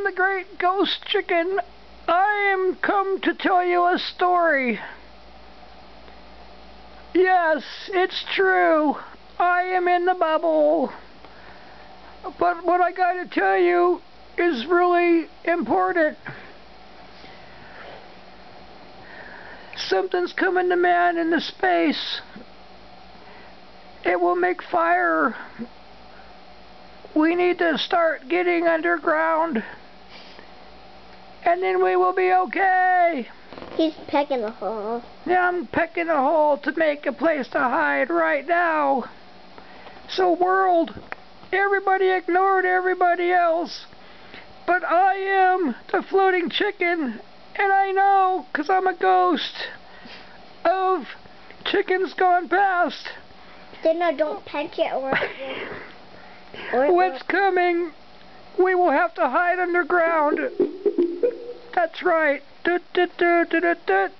the Great Ghost Chicken. I am come to tell you a story. Yes, it's true. I am in the bubble. But what I gotta tell you is really important. Something's coming to man in the space. It will make fire. We need to start getting underground. And then we will be okay. He's pecking a hole. Yeah, I'm pecking a hole to make a place to hide right now. So world, everybody ignored everybody else. But I am the floating chicken. And I know, 'cause I'm a ghost of chickens gone past. Then no, don't peck it or What's coming? We will have to hide underground. That's right. Doot, doot, doot, doot, doot.